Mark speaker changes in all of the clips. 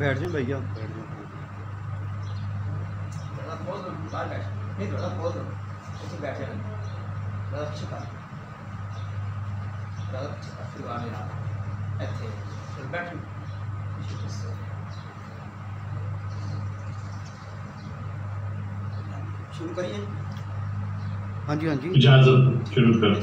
Speaker 1: बैठ जाओ भैया, बैठ जाओ।
Speaker 2: नहीं थोड़ा खोल दो, उसमें बैठे रहना, ज़्यादा पीछे कर, ज़्यादा पीछे कर, फिर आगे ना, ऐसे, फिर बैठो, शुरू करिए।
Speaker 1: हाँ जी, हाँ जी,
Speaker 3: इजाज़त शुरू कर।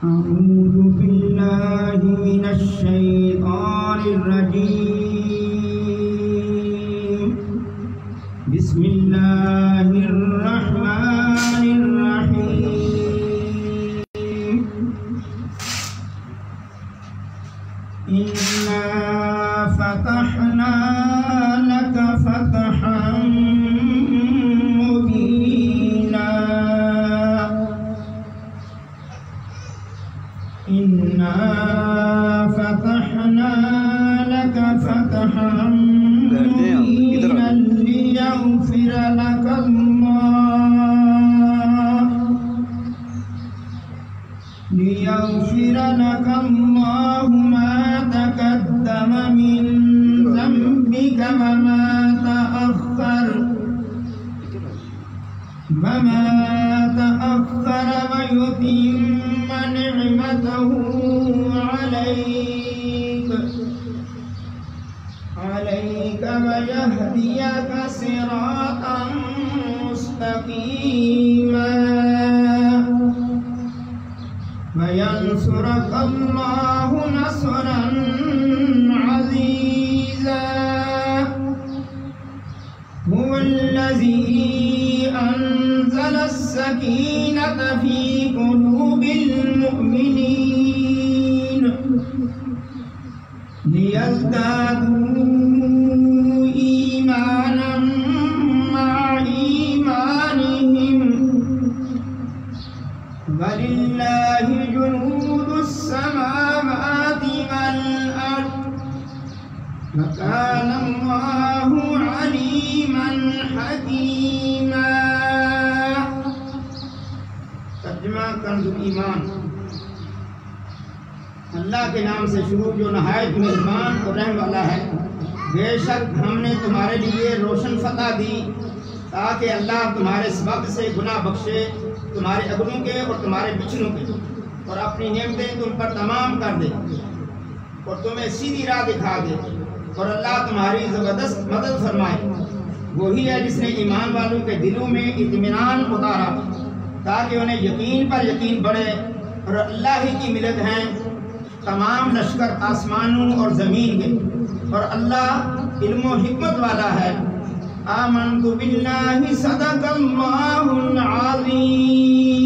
Speaker 4: أعوذ بالله من الشيطان الرجيم بسم الله الرحمن الرحيم إنا فتحنا لك فتحا مبينا إنا فتحنا لك فتحا مبينا ليغفر لك الله ما تقدم من ذنبك وما تأخر ويتم نعمته عليك ويهديك صراطا مستقيما وينصرك الله نصرا عزيزا هو الذي أنزل السكينة في قلوب المؤمنين ليزدادوا إيمانا مع إيمانهم ولله جنود السماوات والأرض وكان الله عليما حكيما। तर्जुमा कंज़ुल ईमान। अल्लाह के नाम से शुरू जो नहायत मेहरबान और रहम वाला है। बेशक हमने तुम्हारे लिए रोशन फतह दी ताकि अल्लाह तुम्हारे सबब से गुनाह बख्शे, तुम्हारे अगुनों के और तुम्हारे पिछलों के, और अपनी नेमतें तुम पर तमाम कर दे और तुम्हें सीधी राह दिखा दे, और अल्लाह तुम्हारी ज़बरदस्त मदद फरमाए। वही है जिसने ईमान वालों के दिलों में इत्मीनान उतारा ताकि उन्हें यकीन पर यकीन बढ़े, और अल्लाह ही की मिलत हैं तमाम लश्कर आसमानों और ज़मीन के, और अल्लाह इल्म व हिकमत वाला है। आमन्तु बिल्लाहि सदक़ल्लाहुल अज़ीम।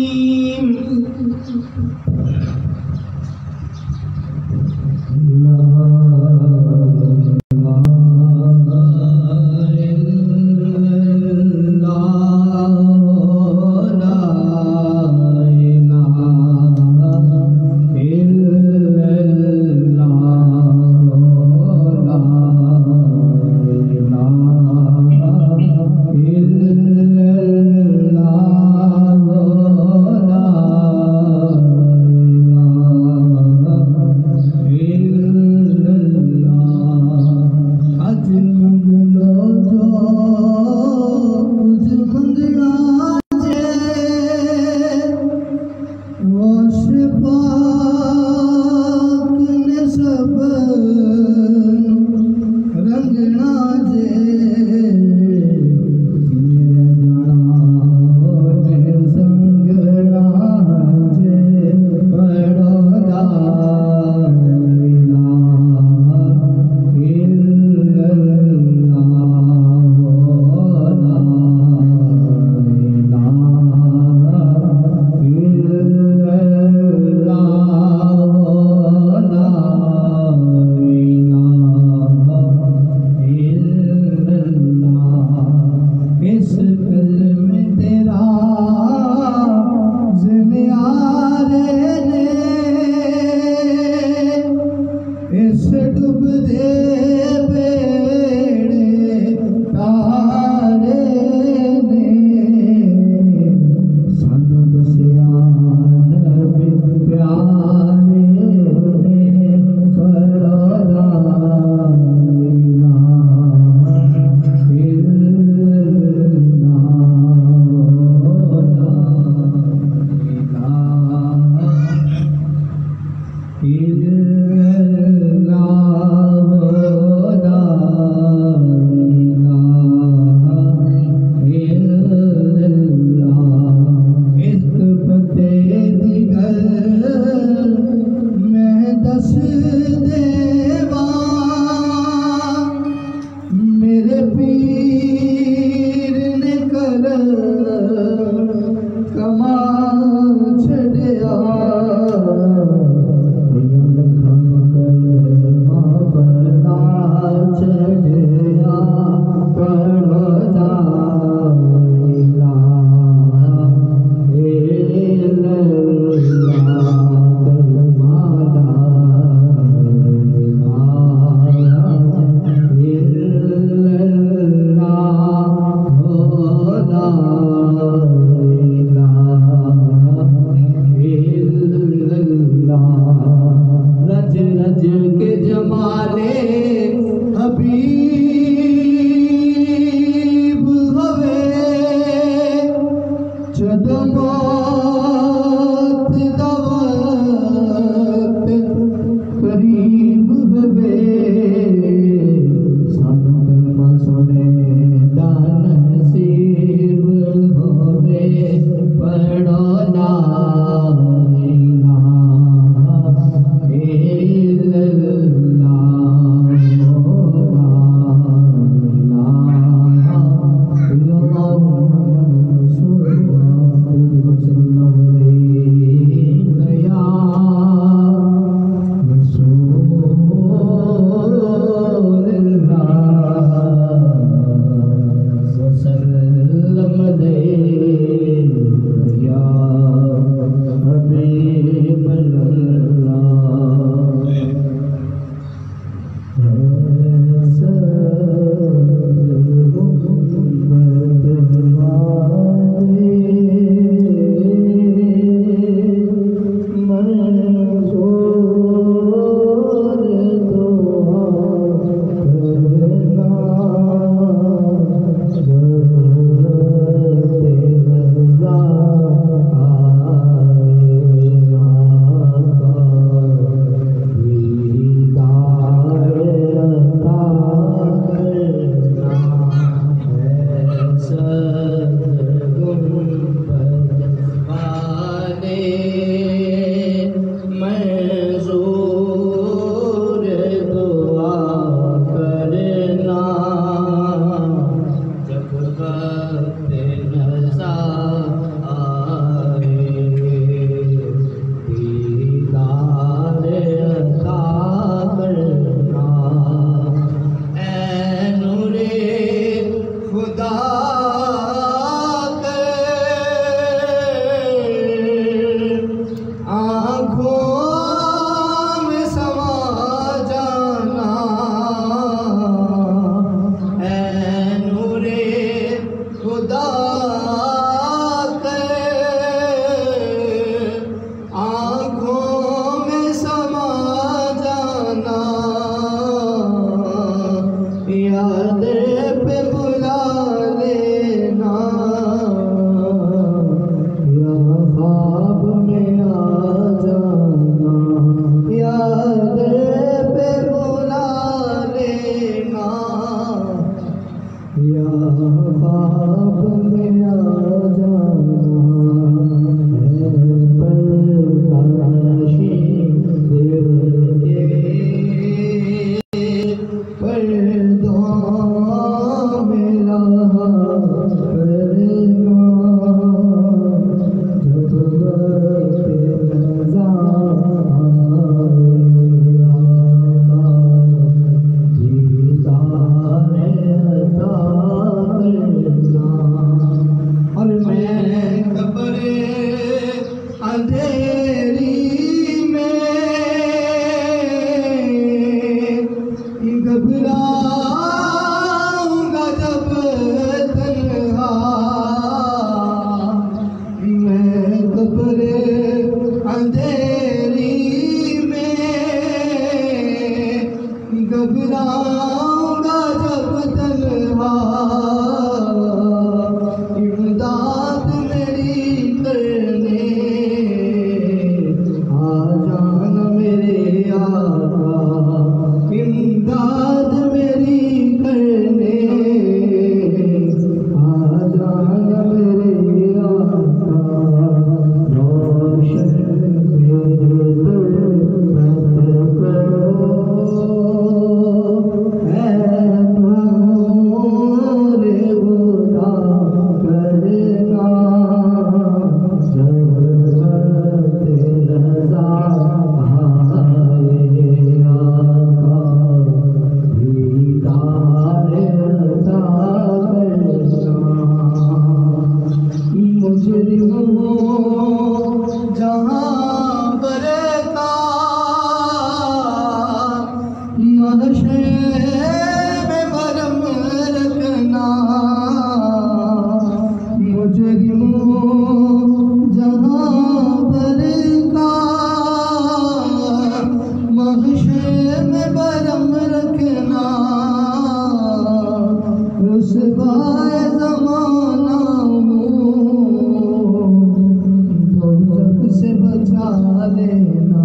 Speaker 3: देना,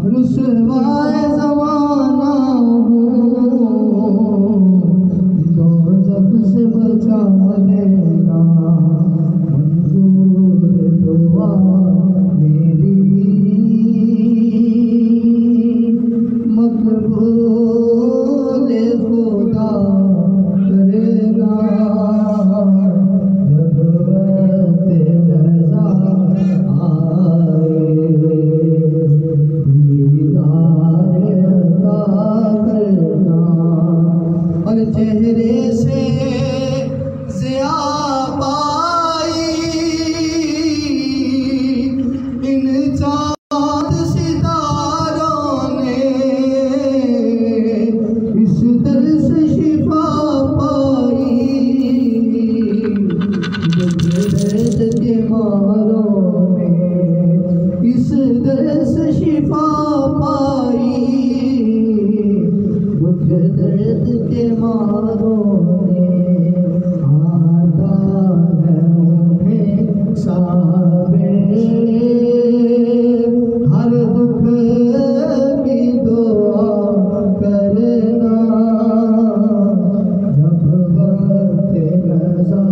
Speaker 3: रुसवाए ज़माना दोज़ख से बचा लेना, मंजूर दुआ मेरी मकबूल खुदा करेगा, जब वक्त नज़ा आए दीदार अता करना, और चेहरे से ज़िया पाई इन चाँद सितारों ने, इस दर से शिफा पाई, दुख दर्द के मारों में, इस दर से शिफा पाई, दुख दर्द के मारों में, आता है उन्हें साबे, हर दुख की दुआ करना, जब वक्त नज़ा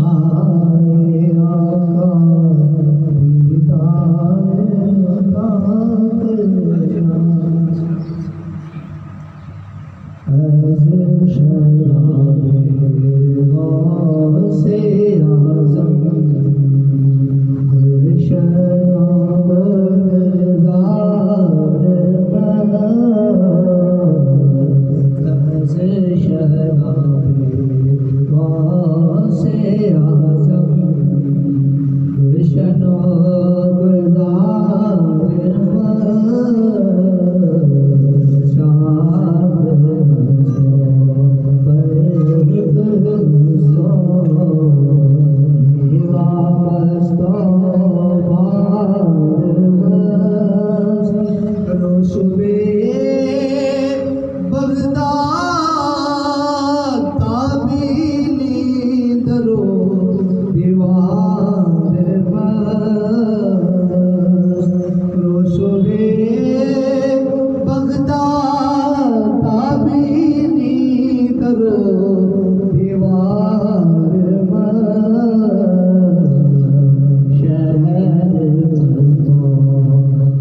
Speaker 3: आए आका दीदार अता करना। शराबे गौसे आज़म गुलशनाब शराबे गौसे आज़म गुलशनाब शहर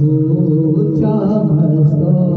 Speaker 3: ऊंचा मस्तो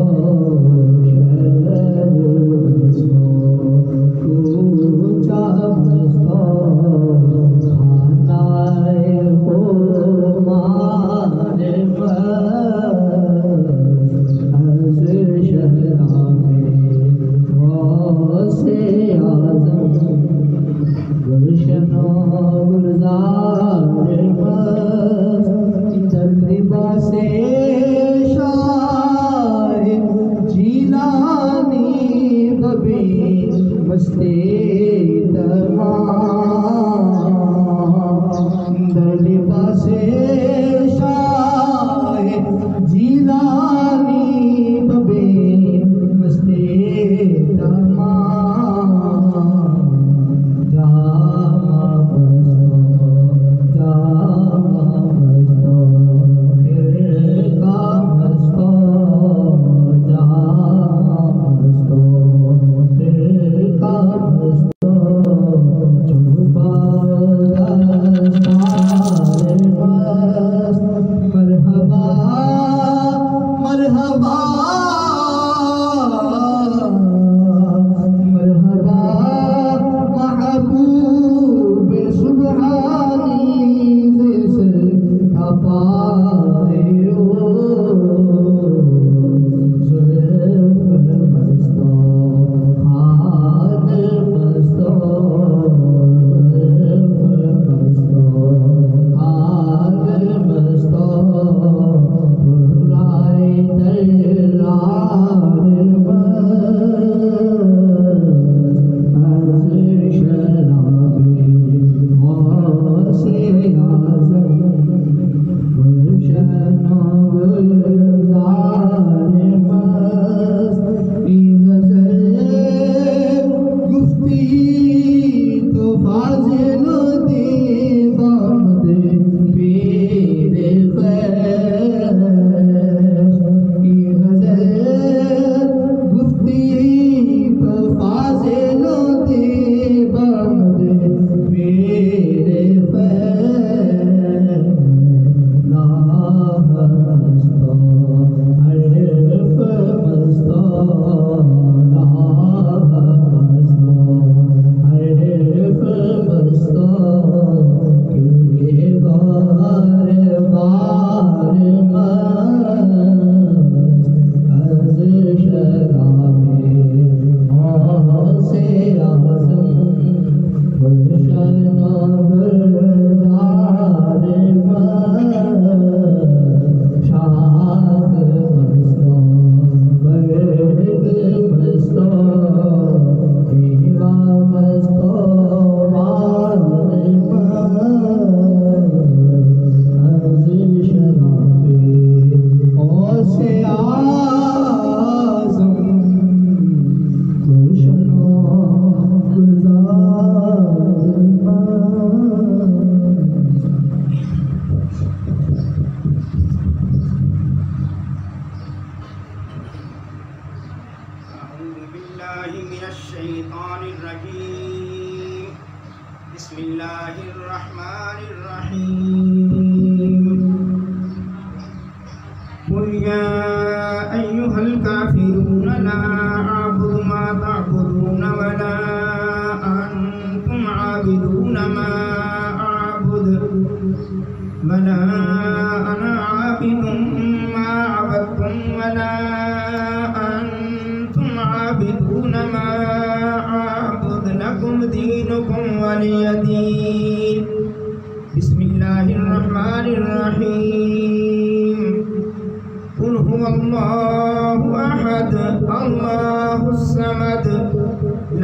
Speaker 4: قل يا أيها الكافرون لا أعبد ما تعبدون ولا أنتم عابدون ما أعبد ولا أنا عابد ما عبدتم ولا أنتم عابدون ما أعبد لكم دينكم ولي دين. بسم الله الرحمن الرحيم. قل هو الله أحد الله الصمد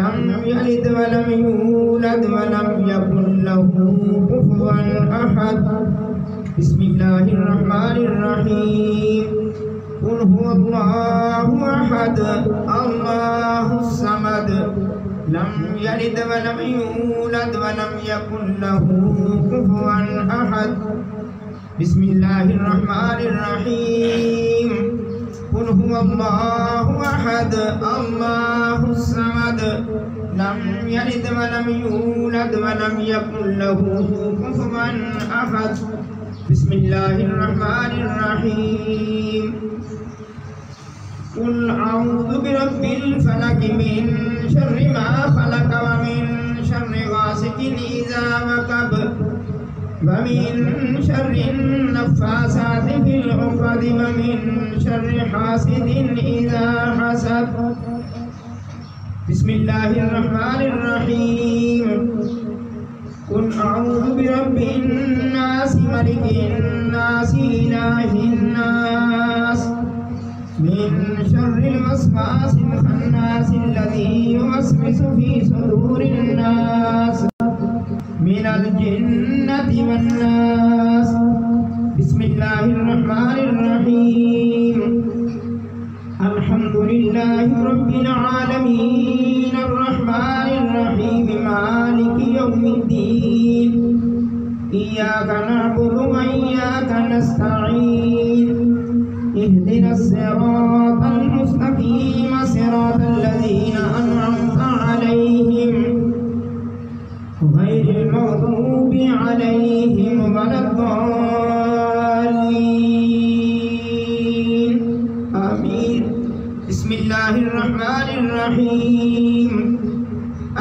Speaker 4: لم يلد ولم يولد ولم يكن له كفوا أحد. بسم الله الرحمن الرحيم. قل هو الله أحد الله الصمد لم يلد ولم يولد ولم يكن له كفوا أحد. بسم الله الرحمن الرحيم. قل هو الله أحد الله الصمد لم يلد ولم يولد ولم يكن له كفوا أحد. بسم الله الرحمن الرحيم. قل أعوذ برب الفلق من شر ما خلق ومن شر غاسق إذا وقب ومن شر النفاثات في العقد ومن شر حاسد إذا حسد. بسم الله الرحمن الرحيم. قل أعوذ برب الناس ملك الناس إله الناس من شر الوسواس الخناس الذي يوسوس في صدور الناس من الجنة والناس. بسم الله الرحمن الرحيم. الحمد لله رب العالمين الرحمن الرحيم مالك يوم الدين. إياك نعبد وإياك نستعين. اهدنا الصراط المستقيم صراط الذين أنعمت عليهم غير المغضوب عليهم ولا الضالين آمين. بسم الله الرحمن الرحيم.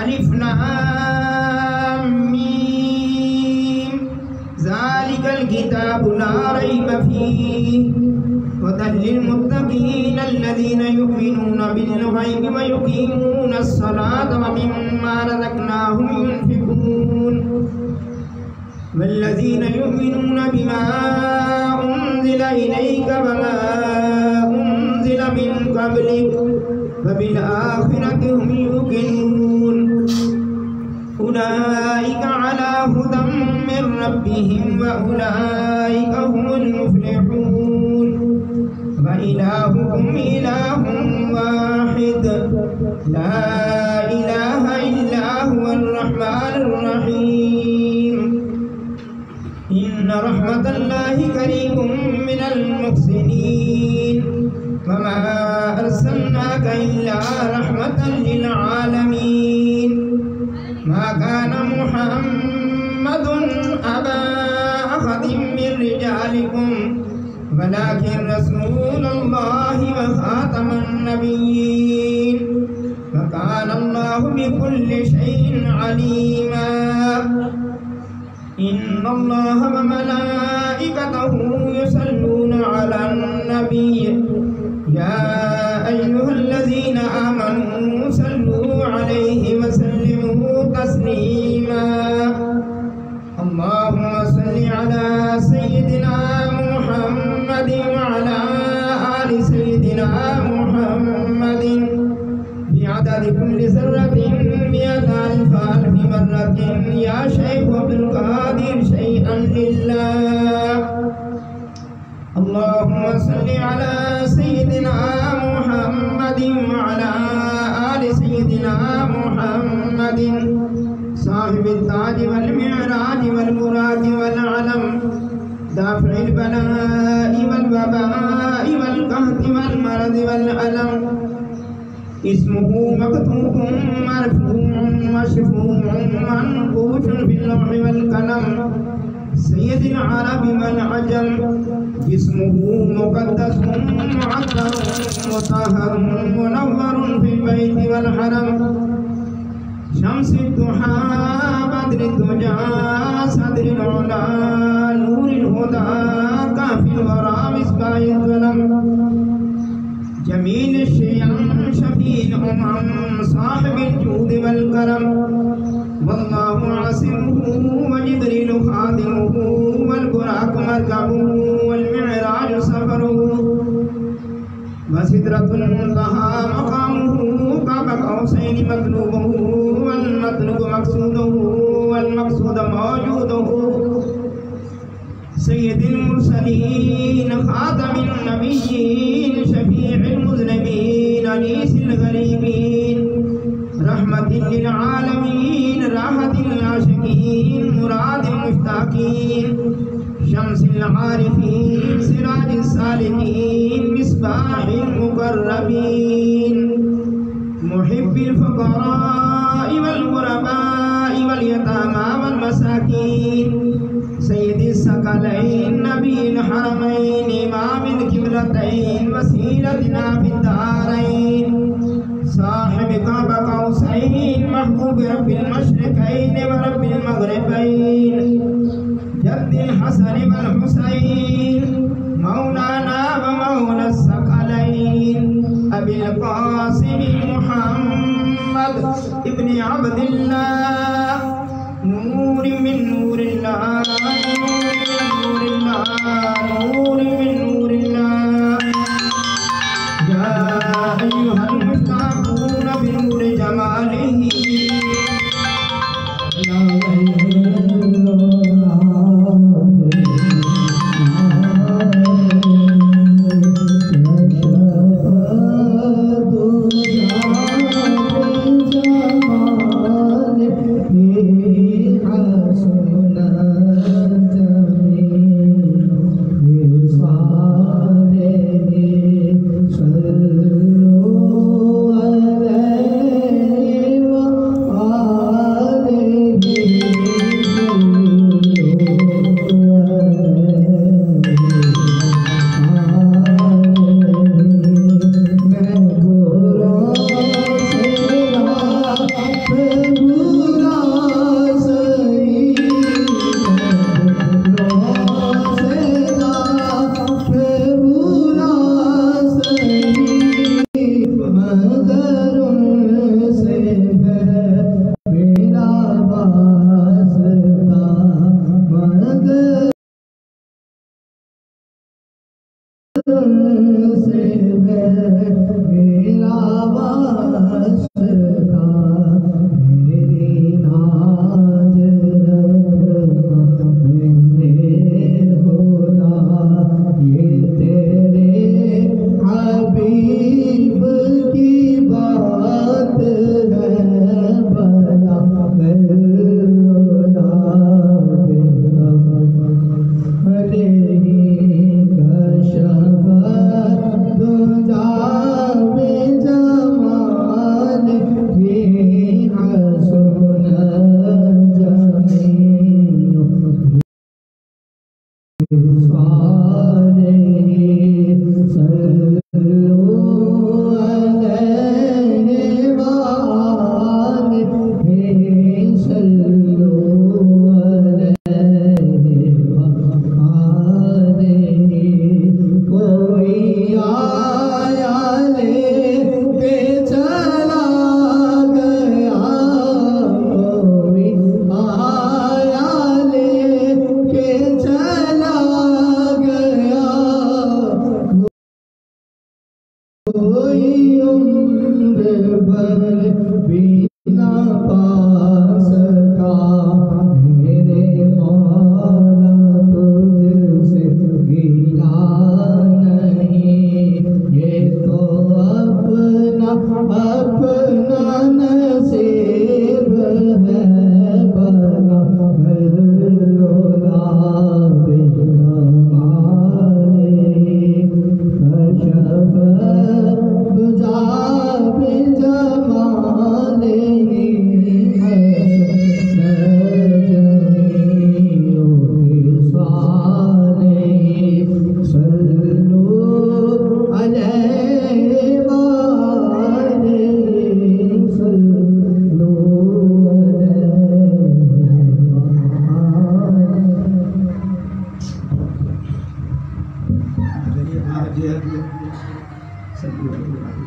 Speaker 4: ألف لام ميم ذلك الكتاب لا ريب فيه هدى للمتقين الذين يؤمنون بالغيب ويقيمون الصلاة ومما رزقناهم ينفقون والذين يؤمنون بما أنزل إليك وما أنزل من قبلك وبالآخرة هم يوقنون. أولئك على هدى من ربهم وأولئك هم المفلحون. وإلهكم إله واحد لا إله إلا هو الرحمن الرحيم. إن رحمة الله قريب من المحسنين وما أرسلناك إلا رحمة للعالمين. ما كان محمد أبا أحد من رجالكم ولكن رسول الله وخاتم النبيين وكان الله بكل شيء عليما. إن الله وملائكته يصلون على النبي يا أيها الذين آمنوا صلوا عليه وسلموا تسليما. اللهم صل على سيدنا محمد وعلى آل سيدنا محمد بعدد كل ذرة 100,000 مرة. يا شيخ عبد القادر شيئا لله. اللهم صل على سيدنا محمد وعلى آل سيدنا محمد صاحب التاج والمعراج والبراق والعلم دافع البلاء والوباء والقهط والمرض والألم. اسمه مكتوب مرفوع مشفوع منقوش في اللوح والقلم. سيد العرب والعجم जिस्मुहु मुक़द्दसुन मुअत्तरुन मुतहहरुन मुनव्वरुन फिल बैति वल हरम शम्सि दुहा बद्रि दुजा सद्रिल उला नूरिल हुदा काफिल वरा मिस्बाहिल ज़लम जमील शियम शफील उमम साहिबिल जूद वल करम वल्लाहु आसिमुहु व जिब्रील खादिमुहु वल बुराक मरकबुहु वल मिअराज सफरुहु व सिदरतुल मुंतहा मकामुहु काब कौसैन मतलूबुहु वल मतलूब मक़सूदुहु वल मक़सूद मौजूदुहु सय्यदुल मुरसलीन खातमुन नबिय्यीन शफीउल मुज़निबीन अनीसिल गरीबीन रहमतिल लिल आलमीन राहतिल आशिकीन मुरादिल मुश्ताकीन शम्सिल आरिफीन सिराजिस सालिकीन मिस्बाहिल मुक़र्रबीन मुहिब्बिल फुक़रा'i वल ग़ुरबा'i वल यतामा वल मसाकीन सय्यदिस सकलैन नबील हरमैन इमामिल किबलतैन वसीलतिना फिद्दारैन साहिब काबा कौसैन महबूब रब्बिल मशरिकैन व रब्बिल मग़रिबैन जद्दिल हसन वल हुसैन मौलाना व मौला सकलैन अबिल क़ासिम मुहम्मद इब्न अब्दिल्लाह नूर मिन नूरिल्लाह नूर मिन नूरिल्लाह या अय्युहल मुश्ताक़ून बिनूर जमालिही
Speaker 3: जमाले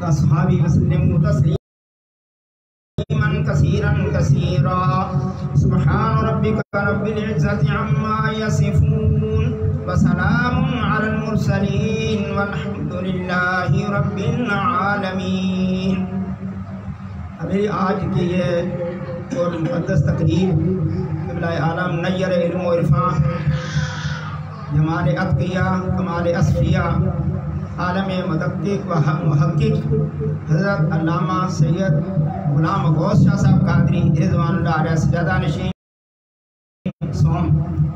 Speaker 4: अस्हाबी वसल्लम तस्लीमन कसीरन कसीरा सुब्हान रब्बिका रब्बिल इज्जति अम्मा यसिफून व सलामुन अलल मुरसलीन वल्हम्दुलिल्लाहि रब्बिल आलमीन। अभी आज की ये और मुक़द्दस तकरीब क़िबला आलम नय्यर इल्म व इरफान जमाल अतकिया कमाल असफिया आलम मुदक्किक व मुहक्किक हज़रत अल्लामा सैयद गुलाम गौस शाह साहब कादरी रिज़वानुल्लाह अलैहि सजादा नशीन सोम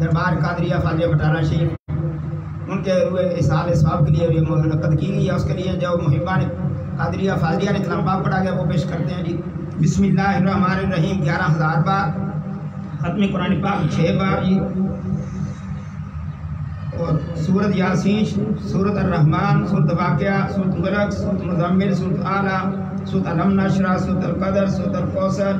Speaker 4: दरबार कादरिया फाजिया बटाला शरीफ, उनके हुए इसाल सवाब के लिए भी मुनक़्क़द की गई है। उसके लिए जो मुहिब्बान कादरिया फाजिया ने कलाम पाक पढ़ा गया वो पेश करते हैं जी। बिस्मिल्लाहिर्रहमानिर्रहीम 11,000 बार, ख़त्म कुरान पाक 6 बार जी, और सूरत यासीन, सूरत अर्रहमान, सूरत वाक़िया, सूरत मुल्क, सूरत मुज़म्मिल, सूरत आला, सूरत अलम नशरा, सूरत अल-क़दर, सूरत अल-कौसर,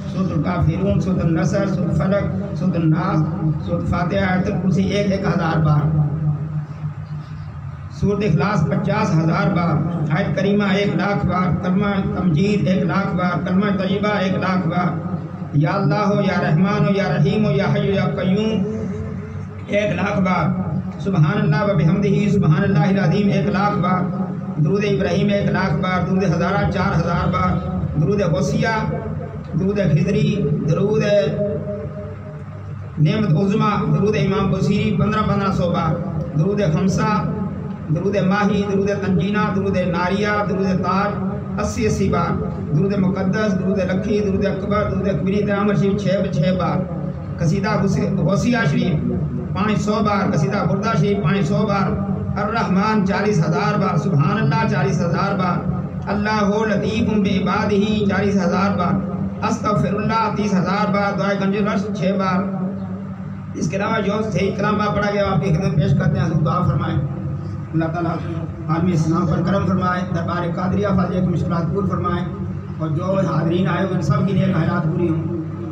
Speaker 4: सूरत अल-काफ़िरून, सूरत अन-नसर, सूरत फलक, सूरत अन-नास, सूरत फातिहा, आयतुल कुर्सी 1,000 बार, सूरत इखलास 50,000 बार, आयत करीमा 1,00,000 बार, कलमा तमजीद 1,00,000 बार, कलमा तय्यबा 1,00,000 बार, या अल्लाह हो या रहमान हो या रहीम हो या हय्यु या क़य्यूम 1,00,000 बार, सुबहानल्लाह व बिहम्दिही सुबहानल्लाहिल अज़ीम 1,00,000 बार, दुरूद इब्राहीम 1,00,000 बार, दुरूद हज़ारा 4,000 बार, दुरूद गौसिया, दुरूद खिज़री, दुरूद नेमत उज़्मा, दुरूद इमाम बुसीरी 1500 बार, दुरूद खमसा, दुरूद माही, दुरूद तंजीना, दुरूद नारिया, दुरूद ताज 80 बार, दुरूद मुक़द्दस, दुरूद लखी, दुरूद अकबर, दुरूद अकबरी तामर शरीफ 6 बार, कसीदा गौसिया शरीफ 500 बार, कसीदा बुर्दा शरीफ 500 बार, अर्रहमान 40,000 बार, सुबहानल्लाह 40,000 बार, अल्लाह हो लतीफ़ुम बिइबादिही 40,000 बार, अस्तग़फिरुल्लाह 30,000 बार, दुआ गंजुल अर्श 6 बार। इसके अलावा जो सही कलाम पढ़ा गया आपकी खिदमत पेश करते हैं, दुआ फरमाएं अल्लाह ताला आलमी इस्लाम पर करम फरमाए, दरबार कादरिया फाजिया की मुश्किलात दूर फरमाए, और जो हाज़रीन आए हुए सब की नेक खैरात पूरी हों,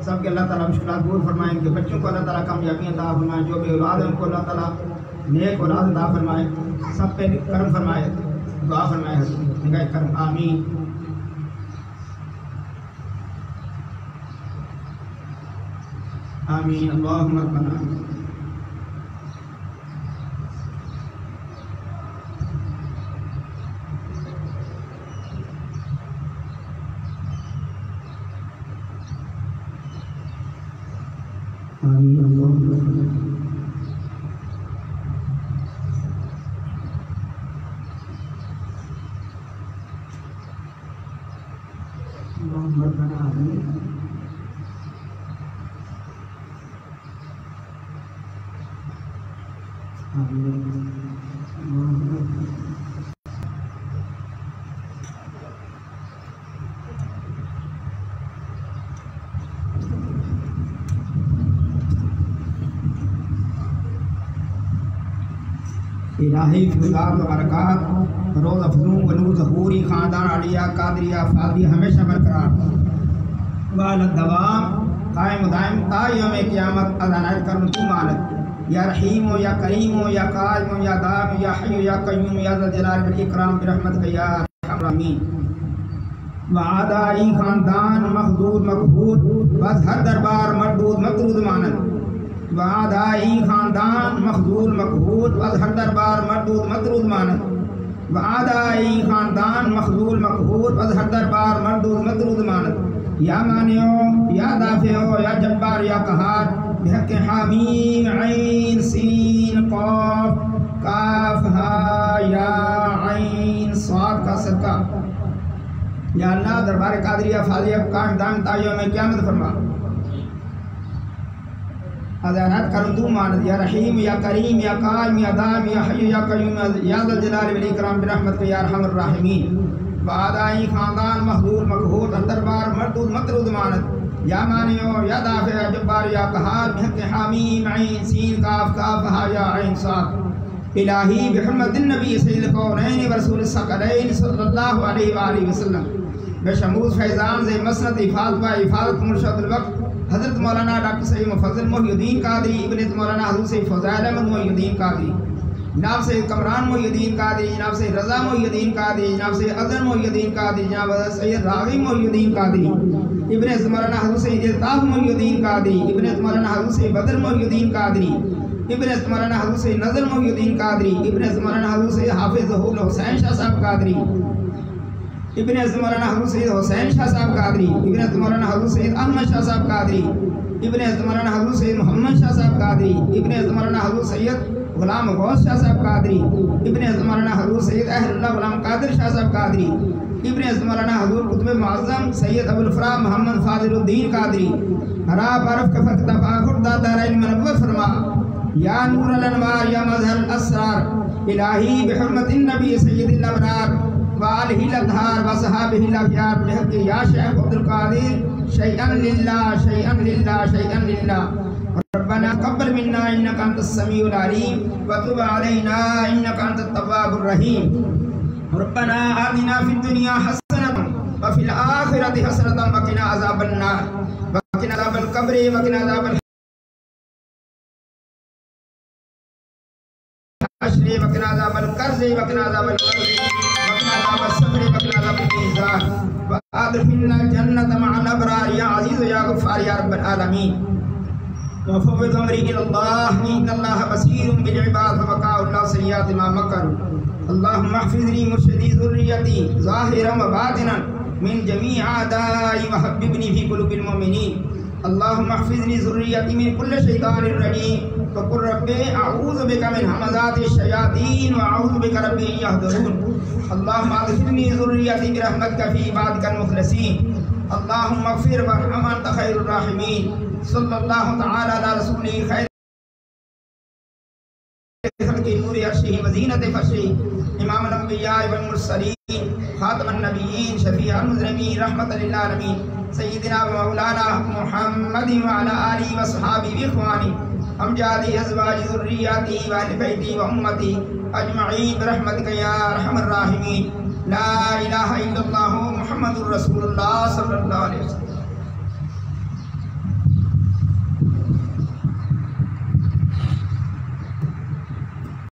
Speaker 4: सब के अल्लाह ताला मुश्किलात दूर फरमाए, इनके बच्चों को अल्लाह ताला कामयाबी अता फरमाए, जो भी औलाद है उनको अल्लाह ताला नेक औलाद अता फरमाए, सब पे करम फरमाए, दुआ फरमाए निगाह करम आमीन। आमीन अल्लाहुम्मा रब्बना आमीन अल्लाहुम्मा रब्बना आमीन। इलाही फुज़ात व बरक़ात रोज़ अफ़ज़ूं वनूर ज़हूरी ख़ानदान आलिया कादरिया फाज़िया हमेशा बरकरार वाल दवाम कायम दायम ता यौम क़यामत अज़ानात करम तू मालिक या रहीम हो या करीम हो या कायम हो या दाम या हय्यु या क़य्यूम या ज़ल जलाल वल इकराम बिरहमतिका या अरहमर राहिमीन। वादाई ख़ानदान महदूद मक़बूल बस हर दरबार मरदूद मकरूद मानद, वादाई ख़ानदान मखदूल मकबूल बस हर दरबार मरदूद मकरूद मानद, वादाई ख़ानदान मखदूल मकबूल बस हर दरबार मरदूद मकरूद मानद। या मानियो या दाफियो या जब्बार या कहार बिहक़ हामीम ऐन सीन क़ाफ काफ हा या ऐन स्वाद का सदका। या अल्लाह दरबार कादरिया फाजिया कायम दाम ता यौम क़यामत फरमा अज़ानात करम तू मानद, या रहीम या करीम या कायम या दाम या हय्यु या क़य्यूम या ज़ल जलाल वल इकराम बिरहमतिका या अरहमर राहिमीन। वादाई ख़ानदान महदूद मक़बूल दरबार मरदूद मकरूद मानद, या मानियो या दाफ़े या जब्बार या कहार बिहक़ हामीम ऐन सीन काफ काफ हा या ऐन साद। इलाही बिहुर्मतिन नबी सय्यिदिल कौनैन व रसूलिस सकलैन सल्लल्लाहु अलैहि व आलिहि वसल्लम बेशमूस फैज़ान ज़े मसनद इफ़ादत मुर्शदुल वक़्त हज़रत मौलाना डॉक्टर सैयद मुफज़्ज़ल मोहिउद्दीन कादरी इब्न मौलाना हज़रत सैयद फ़ज़ाइल अहमद मोहिउद्दीन कादरी जनाब से कमरान मोहिउद्दीन कादरी, जनाब से रज़ा मोहिउद्दीन कादरी, जनाब से अज़हर मोहिउद्दीन कादरी, जनाब सैयद राग़िब मोहिउद्दीन कादरी, इब्न मौलाना हज़रत सैयद ताह मोहिउद्दीन कादरी, इब्न मौलाना हज़रत सैयद बदर मोहिउद्दीन कादरी, इब्न मौलाना हज़रत सैयद नज़र मोहिउद्दीन कादरी, इब्न मौलाना हज़रत सैयद हाफिज़ ज़हूर हुसैन शाह साहब कादरी, इब्न मौलाना हज़रत सैयद हुसैन शाह साहब कादरी, इब्न मौलाना हज़रत सैयद अहमद शाह साहब कादरी, इब्न मौलाना हज़रत सैयद मोहम्मद शाह साहब कादरी, इब्न मौलाना हज़रत सैयद गुलाम गौस शाह साहब कादरी, इब्न मौलाना हज़रत सैयद अहलुल्लाह गुलाम कादिर शाह साहब कादरी, इब्न मौलाना हज़रत कुतुब मुअज़्ज़म सैयद अबुल फरा मोहम्मद फाज़िलुद्दीन कादरी, हरा बरफ कफत तफाखुर दादारैन मनव्वर फरमा, या नूर अल अनवार या मज़हर असरार, इलाही बिहुर्मतिन नबी सय्यदिल अबरार व आलिहिल अतहार व सहाबिहिल अखयार बिहक़ या शेख अब्दुल कादिर शैअन लिल्लाह शैअन लिल्लाह शैअन लिल्लाह। रब्बना तक़ब्बल मिन्ना इन्नका अंतस समीउल अलीम व तुब अलैना इन्नका अंतत तव्वाबुर रहीम। रब्बना आतिना फिद दुनिया हसनतन व फिल आखिरति हसनतन व क़िना अज़ाबन नार व क़िना अज़ाबल क़ब्र व क़िना अज़ाबल हश्र व क़िना अज़ाबल कर्ज़ व क़िना अज़ाबल मर्ज़ व क़िना अज़ाबल सब्र व क़िना अज़ाबल मीज़ान व अदखिलना जन्नत मअल अबरार या अज़ीज़ या गफ़्फ़ार या रब्बल आलमीन। वफ़व्विज़ अम्री इलल्लाह इन्नल्लाह बसीरुम बिल इबाद फ़वक़ाहुल्लाहु सय्यिआति मा मकरू। अल्लाहुम्मा हफ़िज़नी मुर्शिदी ज़ुर्रियती ज़ाहिरन व बातिनन मिन जमीइ आदाई व हब्बिबनी फ़ी क़ुलूबिल मुमिनीन। अल्लाहुम्मा हफ़िज़नी ज़ुर्रियती मिन कुल्लि शैतानिर रजीम फ़क़ुल रब्बी अऊज़ु बिका मिन हमाज़ातिश शयातीन व अऊज़ु बिका रब्बी अन यहज़ुरून। अल्लाहुम्मा अदखिलनी ज़ुर्रियती बिरहमतिका फ़ी इबादिकल मुख़लसीन। अल्लाहुम्मा इग़फ़िर वरहम अंत खैरुर राहिमीन। सल्लल्लाहु तआला अला रसूलिल खैर खल्क़ि नूरि अर्शिही व ज़ीनति फ़र्शिही इमामुल अंबिया वल मुरसलीन खातमुन नबिय्यीन शफ़ीउल मुज़निबीन रहमतल लिल आलमीन सय्यिदिना व मौलाना मुहम्मदिन व अला आलिहि व अस्हाबिहि व इख़वानिहि अमजादी अज़वाजि ज़ुर्रिय्यतिही व अहलि बैतिही व उम्मतिही अजमईन बिरहमतिका या अरहमर राहिमीन। ला इलाहा इल्लल्लाहु मुहम्मदुर रसूलुल्लाह सल्लल्लाहु अलैहि वसल्लम।